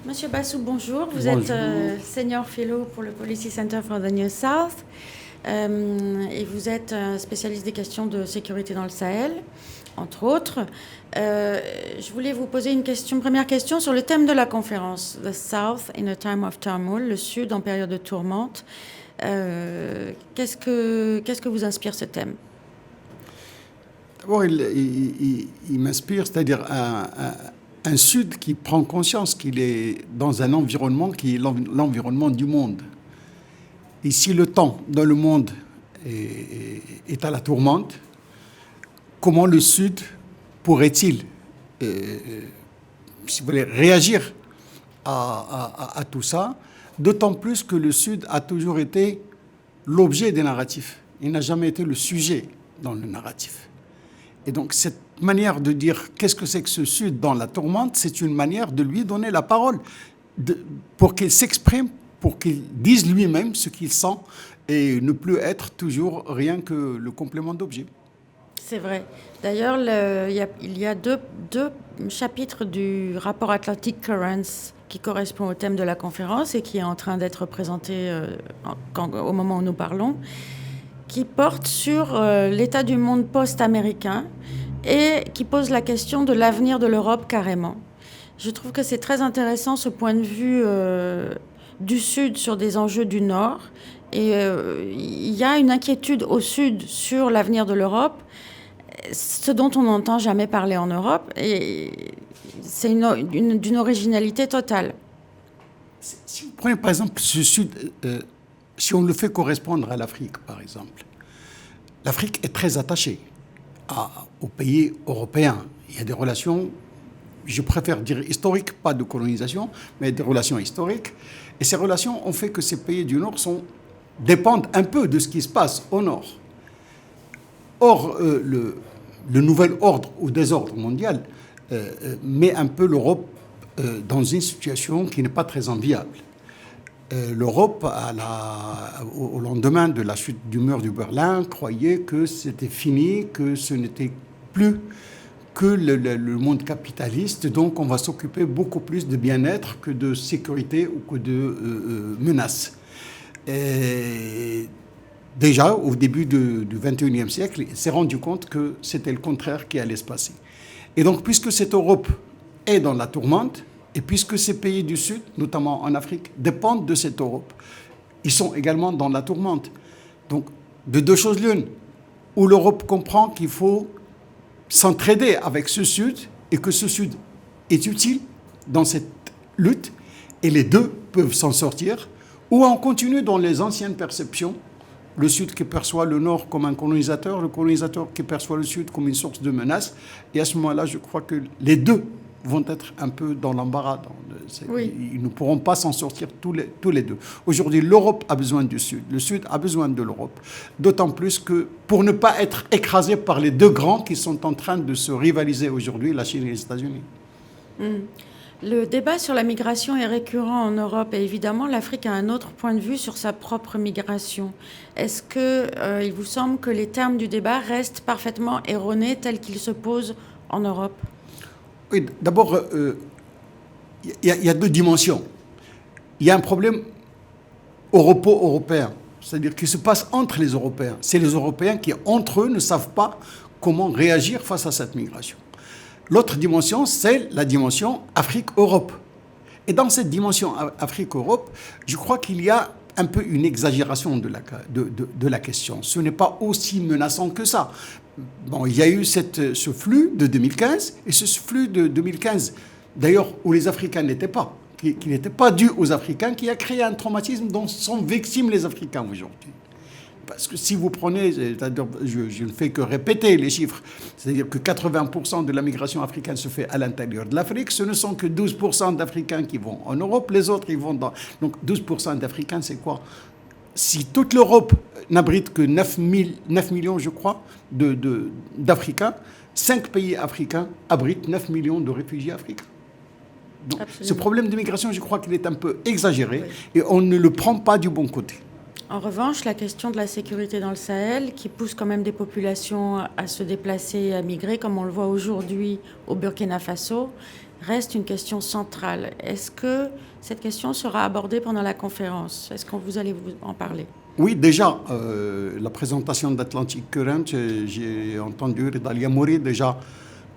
Monsieur Bassou, bonjour. Vous Bonjour. êtes Senior Fellow pour le Policy Center for the New South et vous êtes spécialiste des questions de sécurité dans le Sahel, entre autres. Je voulais vous poser une première question sur le thème de la conférence, The South in a Time of Turmoil, le Sud en période de tourmente. Qu'est-ce que vous inspire ce thème? D'abord, il m'inspire, c'est-à-dire un Sud qui prend conscience qu'il est dans un environnement qui est l'environnement du monde. Et si le temps dans le monde est à la tourmente, comment le Sud pourrait-il, si vous voulez, réagir à tout ça, d'autant plus que le Sud a toujours été l'objet des narratifs. Il n'a jamais été le sujet dans le narratif. Et donc, cette manière de dire qu'est-ce que c'est que ce Sud dans la tourmente, c'est une manière de lui donner la parole, pour qu'il s'exprime, pour qu'il dise lui-même ce qu'il sent et ne plus être toujours rien que le complément d'objet. C'est vrai. D'ailleurs, il y a deux chapitres du rapport Atlantic Currents qui correspond au thème de la conférence et qui est en train d'être présenté au moment où nous parlons, qui porte sur l'état du monde post-américain et qui pose la question de l'avenir de l'Europe carrément. Je trouve que c'est très intéressant ce point de vue du Sud sur des enjeux du Nord. Et il y a une inquiétude au Sud sur l'avenir de l'Europe, ce dont on n'entend jamais parler en Europe, et c'est d'une originalité totale. Si vous prenez par exemple ce Sud, si on le fait correspondre à l'Afrique, par exemple, l'Afrique est très attachée aux pays européens. Il y a des relations, je préfère dire historiques, pas de colonisation, mais des relations historiques. Et ces relations ont fait que ces pays du Nord dépendent un peu de ce qui se passe au Nord. Or, le nouvel ordre ou désordre mondial met un peu l'Europe dans une situation qui n'est pas très enviable. L'Europe, au lendemain de la chute du mur de Berlin, croyait que c'était fini, que ce n'était plus que le monde capitaliste, donc on va s'occuper beaucoup plus de bien-être que de sécurité ou que de menaces. Et déjà, au début du XXIe siècle, il s'est rendu compte que c'était le contraire qui allait se passer. Et donc, puisque cette Europe est dans la tourmente, et puisque ces pays du Sud, notamment en Afrique, dépendent de cette Europe, ils sont également dans la tourmente. Donc, de deux choses l'une, où l'Europe comprend qu'il faut s'entraider avec ce Sud et que ce Sud est utile dans cette lutte, et les deux peuvent s'en sortir, ou on continue dans les anciennes perceptions, le Sud qui perçoit le Nord comme un colonisateur, le colonisateur qui perçoit le Sud comme une source de menace, et à ce moment-là, je crois que les deux vont être un peu dans l'embarras. Oui. Ils ne pourront pas s'en sortir tous les deux. Aujourd'hui, l'Europe a besoin du Sud. Le Sud a besoin de l'Europe. D'autant plus que pour ne pas être écrasé par les deux grands qui sont en train de se rivaliser aujourd'hui, la Chine et les États-Unis. Le débat sur la migration est récurrent en Europe et évidemment l'Afrique a un autre point de vue sur sa propre migration. Est-ce qu'il vous semble que les termes du débat restent parfaitement erronés tels qu'ils se posent en Europe ? Oui, d'abord, il y a deux dimensions. Il y a un problème europo-européen, c'est-à-dire qui se passe entre les Européens. C'est les Européens qui, entre eux, ne savent pas comment réagir face à cette migration. L'autre dimension, c'est la dimension Afrique-Europe. Et dans cette dimension Afrique-Europe, je crois qu'il y a un peu une exagération de la question. Ce n'est pas aussi menaçant que ça. Bon, il y a eu ce flux de 2015, et ce flux de 2015, d'ailleurs, où les Africains n'étaient pas, qui n'était pas dû aux Africains, qui a créé un traumatisme dont sont victimes les Africains aujourd'hui. Parce que si vous prenez, je ne fais que répéter les chiffres, c'est-à-dire que 80% de la migration africaine se fait à l'intérieur de l'Afrique, ce ne sont que 12% d'Africains qui vont en Europe, les autres ils vont dans... Donc 12% d'Africains, c'est quoi ? Si toute l'Europe n'abrite que 9 millions, je crois, d'Africains, 5 pays africains abritent 9 millions de réfugiés africains. Donc, ce problème de migration, je crois qu'il est un peu exagéré, oui, et on ne le prend pas du bon côté. En revanche, la question de la sécurité dans le Sahel, qui pousse quand même des populations à se déplacer et à migrer, comme on le voit aujourd'hui au Burkina Faso, reste une question centrale. Est-ce que cette question sera abordée pendant la conférence? Est-ce que vous allez vous en parler? Oui, déjà, la présentation d'Atlantic Current, j'ai entendu Rida Yamouri déjà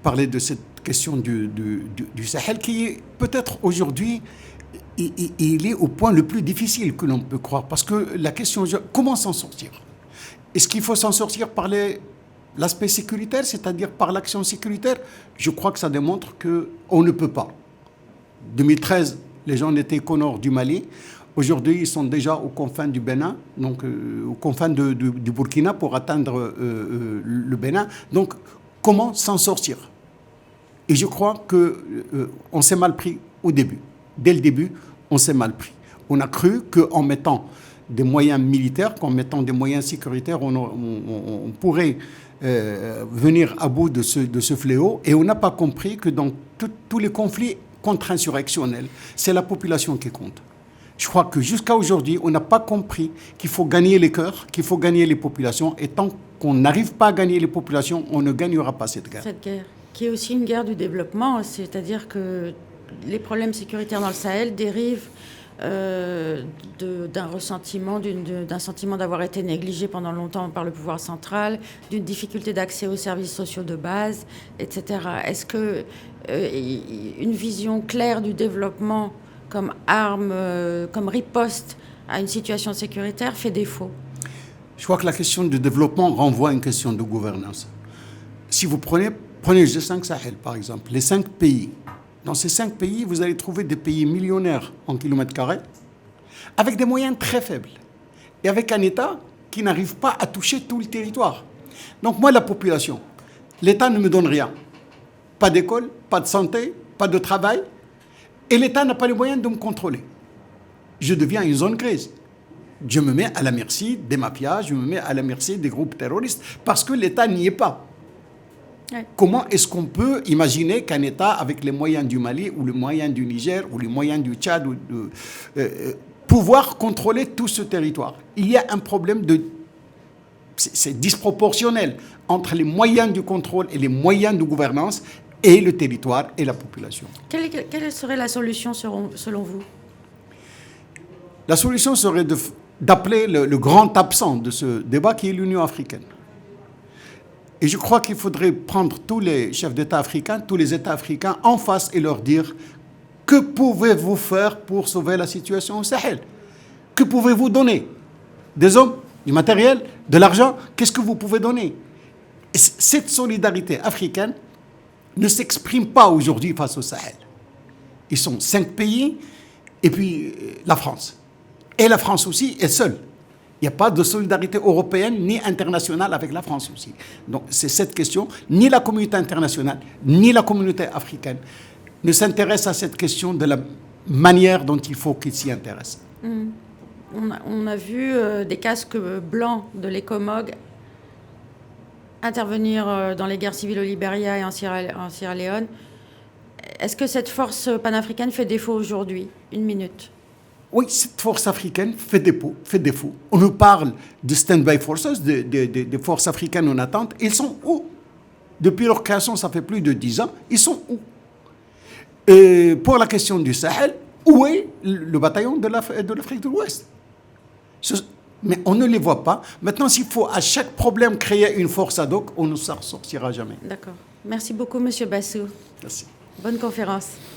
parler de cette question du Sahel qui est peut-être aujourd'hui, il est au point le plus difficile que l'on peut croire. Parce que la question, comment s'en sortir? Est-ce qu'il faut s'en sortir par l'aspect sécuritaire, c'est-à-dire par l'action sécuritaire? Je crois que ça démontre qu'on ne peut pas. 2013, les gens n'étaient qu'au nord du Mali. Aujourd'hui, ils sont déjà aux confins du Bénin, donc aux confins du Burkina pour atteindre le Bénin. Donc, comment s'en sortir? Et je crois qu'on s'est mal pris au début. Dès le début, on s'est mal pris. On a cru qu'en mettant des moyens militaires, qu'en mettant des moyens sécuritaires, on pourrait venir à bout de ce fléau. Et on n'a pas compris que dans tous les conflits contre-insurrectionnels, c'est la population qui compte. Je crois que jusqu'à aujourd'hui, on n'a pas compris qu'il faut gagner les cœurs, qu'il faut gagner les populations. Et tant qu'on n'arrive pas à gagner les populations, on ne gagnera pas cette guerre. Cette guerre, qui est aussi une guerre du développement, c'est-à-dire que les problèmes sécuritaires dans le Sahel dérivent d'un ressentiment, d'un sentiment d'avoir été négligé pendant longtemps par le pouvoir central, d'une difficulté d'accès aux services sociaux de base, etc. Est-ce que une vision claire du développement comme arme, comme riposte à une situation sécuritaire fait défaut? Je crois que la question du développement renvoie à une question de gouvernance. Si vous prenez le G5 Sahel, par exemple, les 5 pays. Dans ces 5 pays, vous allez trouver des pays millionnaires en kilomètres carrés, avec des moyens très faibles, et avec un État qui n'arrive pas à toucher tout le territoire. Donc moi, la population, l'État ne me donne rien. Pas d'école, pas de santé, pas de travail, et l'État n'a pas les moyens de me contrôler. Je deviens une zone grise. Je me mets à la merci des mafias, je me mets à la merci des groupes terroristes, parce que l'État n'y est pas. Ouais. Comment est-ce qu'on peut imaginer qu'un État avec les moyens du Mali ou les moyens du Niger ou les moyens du Tchad pouvoir contrôler tout ce territoire? Il y a un problème c'est disproportionnel entre les moyens du contrôle et les moyens de gouvernance et le territoire et la population. Quelle serait la solution selon vous? La solution serait d'appeler le grand absent de ce débat qui est l'Union africaine. Et je crois qu'il faudrait prendre tous les chefs d'État africains, tous les États africains en face et leur dire: que pouvez-vous faire pour sauver la situation au Sahel? Que pouvez-vous donner? Des hommes, du matériel, de l'argent? Qu'est-ce que vous pouvez donner? Et cette solidarité africaine ne s'exprime pas aujourd'hui face au Sahel. Ils sont 5 pays et puis la France. Et la France aussi est seule. Il n'y a pas de solidarité européenne ni internationale avec la France aussi. Donc c'est cette question. Ni la communauté internationale, ni la communauté africaine ne s'intéressent à cette question de la manière dont il faut qu'ils s'y intéressent. On a vu des casques blancs de l'ECOMOG intervenir dans les guerres civiles au Libéria et en Sierra Leone. Est-ce que cette force panafricaine fait défaut aujourd'hui? 1 minute. Oui, cette force africaine fait défaut. On nous parle de stand-by forces, des forces africaines en attente. Ils sont où? Depuis leur création, ça fait plus de 10 ans. Ils sont où? Et pour la question du Sahel, où est le bataillon de l'Afrique de l'Ouest? Mais on ne les voit pas. Maintenant, s'il faut à chaque problème créer une force ad hoc, on ne s'en sortira jamais. D'accord. Merci beaucoup, M. Bassou. Merci. Bonne conférence.